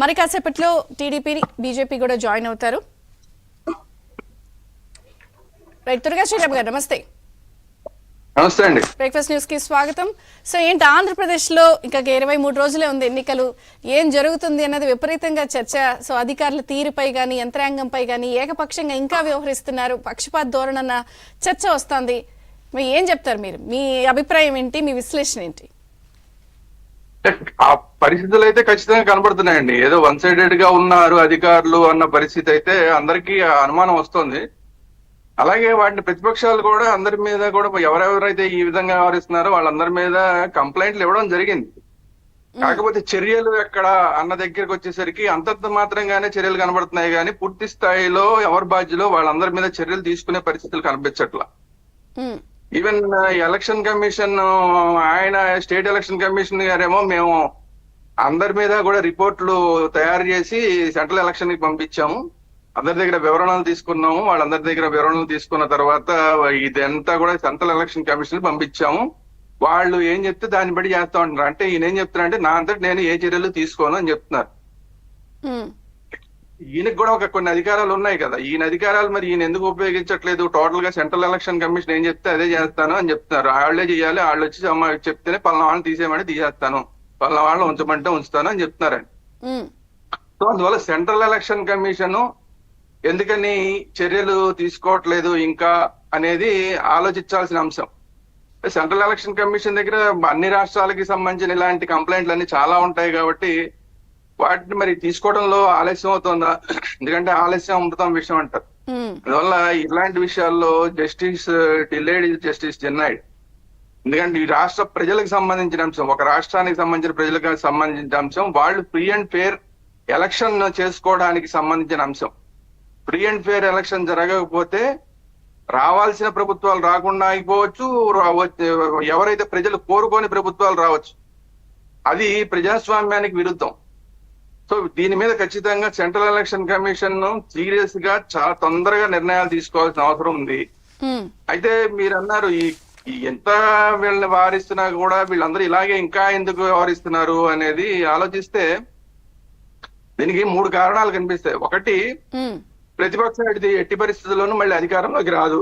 మరి కాసేపట్లో TDP BJP కూడా జాయిన్ అవుతారు. రైట్, దుర్గా శ్రీరామ్ గారు నమస్తే. నమస్తే అండి. బ్రేక్ఫాస్ట్ న్యూస్ కి స్వాగతం. సో ఏంటి, ఆంధ్రప్రదేశ్ లో ఇంకా 23 రోజులే ఉంది ఎన్నికలు. ఏం జరుగుతుంది అన్నది విపరీతంగా చర్చ. సో అధికారుల తీరుపై గానీ యంత్రాంగంపై గానీ ఏకపక్షంగా ఇంకా వ్యవహరిస్తున్నారు, పక్షపాత ధోరణన్న చర్చ వస్తుంది. మీరు ఏం చెప్తారు? మీరు మీ అభిప్రాయం ఏంటి, మీ విశ్లేషణ ఏంటి? ఆ పరిస్థితులు అయితే ఖచ్చితంగా కనబడుతున్నాయండి. ఏదో వన్ సైడెడ్ గా ఉన్నారు అధికారులు అన్న పరిస్థితి అయితే అందరికీ అనుమానం వస్తుంది. అలాగే వాటిని ప్రతిపక్షాలు కూడా అందరి మీద కూడా ఎవరెవరైతే ఈ విధంగా వ్యవహరిస్తున్నారో వాళ్ళందరి మీద కంప్లైంట్లు ఇవ్వడం జరిగింది. కాకపోతే చర్యలు ఎక్కడ అన్న దగ్గరికి వచ్చేసరికి అంతంత మాత్రంగానే చర్యలు కనబడుతున్నాయి, కానీ పూర్తి స్థాయిలో ఎవరి బాధ్యులో వాళ్ళందరి మీద చర్యలు తీసుకునే పరిస్థితులు కనిపించట్లా. ఈవెన్ ఎలక్షన్ కమిషన్ ఆయన స్టేట్ ఎలక్షన్ కమిషన్ గారేమో మేము అందరి మీద కూడా రిపోర్ట్లు తయారు చేసి సెంట్రల్ ఎలక్షన్ కి పంపించాము, అందరి దగ్గర వివరణలు తీసుకున్నాము, వాళ్ళందరి దగ్గర వివరణలు తీసుకున్న తర్వాత ఇదంతా కూడా సెంట్రల్ ఎలక్షన్ కమిషన్ పంపించాము, వాళ్ళు ఏం చెప్తే దాన్ని బట్టి చేస్తా ఉంటున్నారు. అంటే ఈయన ఏం చెప్తున్నా అంటే నా అంతటి నేను ఏ చర్యలు తీసుకోను అని చెప్తున్నారు. ఈయనకు కూడా కొన్ని అధికారాలు ఉన్నాయి కదా, ఈయన అధికారాలు మరి ఈయన ఎందుకు ఉపయోగించట్లేదు? టోటల్ గా సెంట్రల్ ఎలక్షన్ కమిషన్ ఏం చెప్తే అదే చేస్తాను అని చెప్తున్నారు. వాళ్ళే చేయాలి, వాళ్ళు వచ్చి చెప్తేనే పలానా వాళ్ళని తీసేయమని తీసేస్తాను, పలానా వాళ్ళని ఉంచమంటే ఉంచుతాను అని చెప్తున్నారండి. సో అందువల్ల సెంట్రల్ ఎలక్షన్ కమిషన్ ఎందుకని చర్యలు తీసుకోవట్లేదు ఇంకా అనేది ఆలోచించాల్సిన అంశం. సెంట్రల్ ఎలక్షన్ కమిషన్ దగ్గర అన్ని రాష్ట్రాలకి సంబంధించిన ఇలాంటి కంప్లైంట్లు అన్ని చాలా ఉంటాయి కాబట్టి వాటిని మరి తీసుకోవడంలో ఆలస్యం అవుతుందా? ఎందుకంటే ఆలస్యం అమృతం విషయం అంటారు. అందువల్ల ఇలాంటి విషయాల్లో justice delayed is justice denied. ఎందుకంటే ఈ రాష్ట్ర ప్రజలకు సంబంధించిన అంశం, ఒక రాష్ట్రానికి సంబంధించిన ప్రజలకు సంబంధించిన అంశం, వాళ్ళు ఫ్రీ అండ్ ఫెయిర్ ఎలక్షన్ చేసుకోవడానికి సంబంధించిన అంశం. ఫ్రీ అండ్ ఫెయిర్ ఎలక్షన్ జరగకపోతే రావాల్సిన ప్రభుత్వాలు రాకుండా అయిపోవచ్చు, ఎవరైతే ప్రజలు కోరుకోని ప్రభుత్వాలు రావచ్చు. అది ప్రజాస్వామ్యానికి విరుద్ధం. సో దీని మీద ఖచ్చితంగా సెంట్రల్ ఎలక్షన్ కమిషన్ సీరియస్ గా చాలా తొందరగా నిర్ణయాలు తీసుకోవాల్సిన అవసరం ఉంది. అయితే మీరు అన్నారు ఎంత వీళ్ళని వారిస్తున్నా కూడా వీళ్ళందరూ ఇలాగే ఇంకా ఎందుకు వ్యవహరిస్తున్నారు అనేది ఆలోచిస్తే దీనికి 3 కారణాలు కనిపిస్తాయి. ఒకటి, ప్రతిపక్షం ఎట్టి పరిస్థితుల్లోనూ మళ్ళీ అధికారంలోకి రాదు,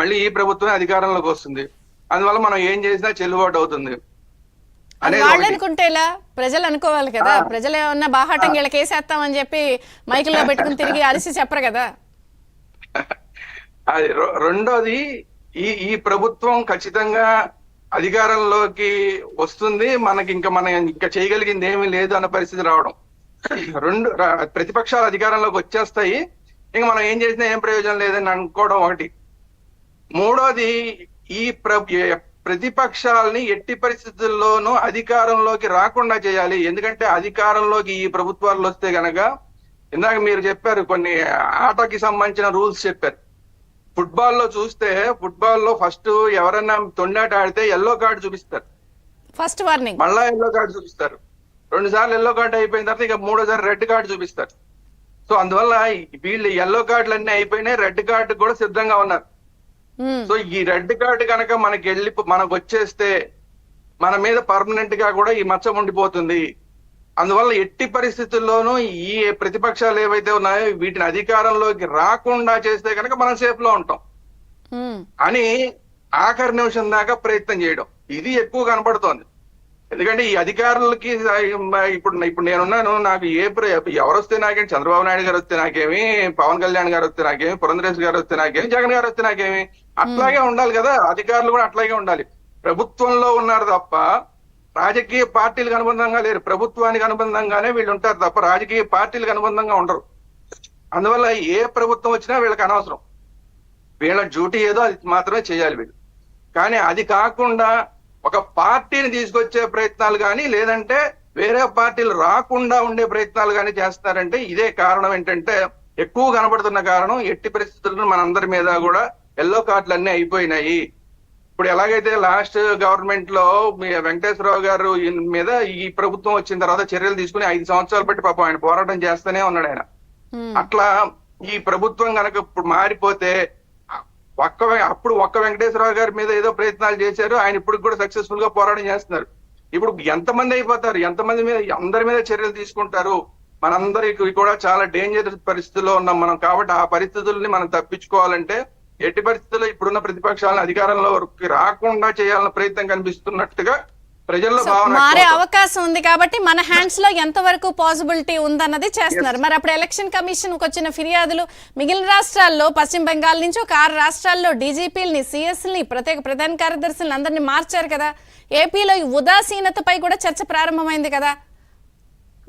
మళ్ళీ ఈ ప్రభుత్వం అధికారంలోకి వస్తుంది, అందువల్ల మనం ఏం చేసినా చెల్లుబాటు అవుతుంది వాళ్ళు అనుకుంటే ఇలా ప్రజలు అనుకోవాలి కదా. ప్రజలు ఏమన్నా బాహాటం వీళ్ళకి వేసేస్తామని చెప్పి మైకుల్లో పెట్టుకుని తిరిగి అలసి చెప్పరు కదా. అది రెండోది, ఈ ప్రభుత్వం ఖచ్చితంగా అధికారంలోకి వస్తుంది, మనం ఇంకా చేయగలిగింది ఏమీ లేదు అన్న పరిస్థితి రావడం. ప్రతిపక్షాలు అధికారంలోకి వచ్చేస్తాయి, ఇంకా మనం ఏం చేసినా ఏం ప్రయోజనం లేదని అనుకోవడం ఒకటి. మూడోది, ఈ ప్రతిపక్షాలని ఎట్టి పరిస్థితుల్లోనూ అధికారంలోకి రాకుండా చేయాలి. ఎందుకంటే అధికారంలోకి ఈ ప్రభుత్వాలు వస్తే గనక, ఇందాక మీరు చెప్పారు కొన్ని ఆటకి సంబంధించిన రూల్స్ చెప్పారు. ఫుట్బాల్ చూస్తే ఫుట్బాల్ లో ఫస్ట్ ఎవరైనా తొండాట ఆడితే ఎల్లో కార్డు చూపిస్తారు, ఫస్ట్ వార్నింగ్, మళ్ళా ఎల్లో కార్డు చూపిస్తారు, 2 సార్లు ఎల్లో కార్డు అయిపోయిన తర్వాత ఇక 3ఓసారి రెడ్ కార్డు చూపిస్తారు. సో అందువల్ల వీళ్ళు ఎల్లో కార్డులు అన్ని అయిపోయినాయి, రెడ్ కార్డు కూడా సిద్ధంగా ఉన్నారు. సో ఈ రెడ్ కార్డు కనుక మనకు వచ్చేస్తే మన మీద పర్మనెంట్ గా కూడా ఈ మచ్చ ఉండిపోతుంది. అందువల్ల ఎట్టి పరిస్థితుల్లోనూ ఈ ప్రతిపక్షాలు ఏవైతే ఉన్నాయో వీటిని అధికారంలోకి రాకుండా చేస్తే కనుక మనం సేఫ్ లో ఉంటాం అని ఆఖరి నిమిషం దాకా ప్రయత్నం చేయడం, ఇది ఎక్కువ కనబడుతోంది. ఎందుకంటే ఈ అధికారులకి ఇప్పుడు నేనున్నాను, నాకు ఎవరు వస్తే నాకేమి, చంద్రబాబు నాయుడు గారు వస్తే నాకేమి, పవన్ కళ్యాణ్ గారు వస్తే నాకేమి, పురంధరేష్ గారు వస్తే నాకేమి, జగన్ గారు వస్తే నాకేమి, అట్లాగే ఉండాలి కదా. అధికారులు కూడా అట్లాగే ఉండాలి. ప్రభుత్వంలో ఉన్నారు తప్ప రాజకీయ పార్టీలకు అనుబంధంగా లేరు, ప్రభుత్వానికి అనుబంధంగానే వీళ్ళు ఉంటారు తప్ప రాజకీయ పార్టీలకు అనుబంధంగా ఉండరు. అందువల్ల ఏ ప్రభుత్వం వచ్చినా వీళ్ళకి అనవసరం, వీళ్ళ డ్యూటీ ఏదో అది మాత్రమే చేయాలి వీళ్ళు. కానీ అది కాకుండా ఒక పార్టీని తీసుకొచ్చే ప్రయత్నాలు కానీ, లేదంటే వేరే పార్టీలు రాకుండా ఉండే ప్రయత్నాలు కానీ చేస్తారంటే ఇదే కారణం. ఏంటంటే ఎక్కువ కనబడుతున్న కారణం, ఎట్టి పరిస్థితుల్లో మనందరి మీద కూడా ఎల్లో కార్డులు అన్నీ అయిపోయినాయి. ఇప్పుడు ఎలాగైతే లాస్ట్ గవర్నమెంట్ లో వెంకటేశ్వరరావు గారు మీద ఈ ప్రభుత్వం వచ్చిన తర్వాత చర్యలు తీసుకుని 5 సంవత్సరాలు బట్టి పాపం ఆయన పోరాటం చేస్తూనే ఉన్నాడు ఆయన. అట్లా ఈ ప్రభుత్వం కనుక ఇప్పుడు మారిపోతే అప్పుడు ఒక్క వెంకటేశ్వరరావు గారి మీద ఏదో ప్రయత్నాలు చేశారు, ఆయన ఇప్పుడు కూడా సక్సెస్ఫుల్ గా పోరాటం చేస్తున్నారు. ఇప్పుడు ఎంతమంది అయిపోతారు, ఎంతమంది మీద, అందరి మీద చర్యలు తీసుకుంటారు మనందరికి కూడా చాలా డేంజర్ పరిస్థితుల్లో ఉన్నాం మనం. కాబట్టి ఆ పరిస్థితుల్ని మనం తప్పించుకోవాలంటే ఎట్టి పరిస్థితుల్లో ఇప్పుడున్న ప్రతిపక్షాలను అధికారంలోకి రాకుండా చేయాలన్న ప్రయత్నం కనిపిస్తున్నట్టుగా ప్రజల్లో భావన మారే అవకాశం ఉంది కాబట్టి మన హ్యాండ్స్ లో ఎంత వరకు పాసిబిలిటీ ఉందన్నది చేస్తున్నారు. మరి అప్పుడు ఎలక్షన్ కమిషన్ కు వచ్చిన ఫిర్యాదులు మిగిలిన రాష్ట్రాల్లో పశ్చిమ బెంగాల్ నుంచి ఒక 6 రాష్ట్రాల్లో డీజీపీలని, సిఎస్ని, ప్రత్యేక ప్రధాన కార్యదర్శులను అందరినీ మార్చారు కదా. ఏపీలో ఈ ఉదాసీనతపై కూడా చర్చ ప్రారంభమైంది కదా.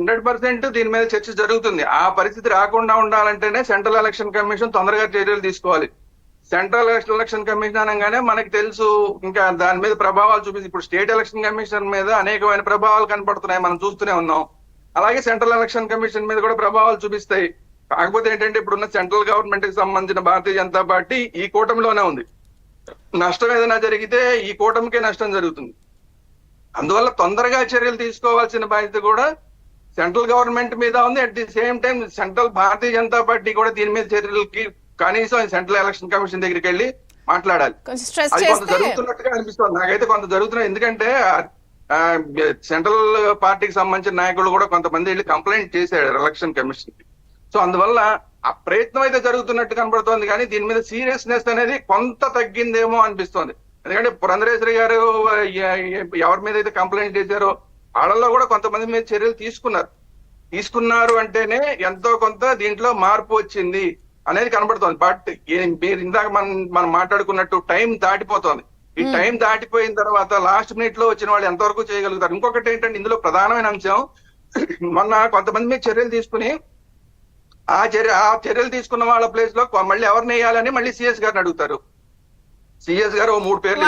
100% దీని మీద చర్చ జరుగుతుంది. ఆ పరిస్థితి రాకుండా ఉండాలంటేనే సెంట్రల్ ఎలక్షన్ కమిషన్ తొందరగా చర్యలు తీసుకోవాలి. సెంట్రల్ ఎలక్షన్ కమిషన్ అనగానే మనకి తెలుసు ఇంకా దాని మీద ప్రభావాలు చూపించి ఇప్పుడు స్టేట్ ఎలక్షన్ కమిషన్ మీద అనేకమైన ప్రభావాలు కనపడుతున్నాయి, మనం చూస్తూనే ఉన్నాం. అలాగే సెంట్రల్ ఎలక్షన్ కమిషన్ మీద కూడా ప్రభావాలు చూపిస్తాయి. కాకపోతే ఏంటంటే ఇప్పుడున్న సెంట్రల్ గవర్నమెంట్ కి సంబంధించిన భారతీయ జనతా పార్టీ ఈ కూటమిలోనే ఉంది. నష్టం ఏదైనా జరిగితే ఈ కూటమికే నష్టం జరుగుతుంది. అందువల్ల తొందరగా చర్యలు తీసుకోవాల్సిన బాధ్యత కూడా సెంట్రల్ గవర్నమెంట్ మీద ఉంది. At the same time central Bharatiya Janata party కూడా దీని మీద చర్యలకి కనీసం సెంట్రల్ ఎలక్షన్ కమిషన్ దగ్గరికి వెళ్ళి మాట్లాడాలి. అది కొంత జరుగుతున్నట్టుగా అనిపిస్తుంది నాకైతే, కొంత జరుగుతున్నాయి. ఎందుకంటే సెంట్రల్ పార్టీకి సంబంధించిన నాయకులు కూడా కొంతమంది వెళ్ళి కంప్లైంట్ చేశాడు ఎలక్షన్ కమిషన్ కి. సో అందువల్ల ఆ ప్రయత్నం అయితే జరుగుతున్నట్టు కనబడుతోంది, కానీ దీని మీద సీరియస్నెస్ అనేది కొంత తగ్గిందేమో అనిపిస్తోంది. ఎందుకంటే పురంధరేశ్వరి గారు ఎవరి మీద అయితే కంప్లైంట్ చేశారో వాళ్ళల్లో కూడా కొంతమంది మీద చర్యలు తీసుకున్నారు అంటేనే ఎంతో కొంత దీంట్లో మార్పు వచ్చింది అనేది కనబడుతోంది. బట్ మీరు ఇందాక మనం మాట్లాడుకున్నట్టు టైం దాటిపోతోంది. ఈ టైం దాటిపోయిన తర్వాత లాస్ట్ మినిట్ లో వచ్చిన వాళ్ళు ఎంతవరకు చేయగలుగుతారు. ఇంకొకటి ఏంటంటే ఇందులో ప్రధానమైన అంశం, మొన్న కొంతమంది మీద చర్యలు తీసుకుని ఆ చర్యలు తీసుకున్న వాళ్ళ ప్లేస్ లో మళ్ళీ ఎవరిని వేయాలని మళ్ళీ సిఎస్ గారిని అడుగుతారు. సిఎస్ గారు 3 పేర్లు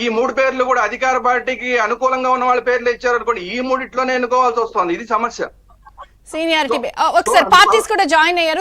ఈ 3 పేర్లు కూడా అధికార పార్టీకి అనుకూలంగా ఉన్న వాళ్ళ పేర్లు ఇచ్చారు అనుకోండి, ఈ 3 ఎన్నుకోవాల్సి వస్తుంది. ఇది సమస్య. సీనియారిటీ ఒకసారి పార్టీస్ కూడా జాయిన్ అయ్యారు.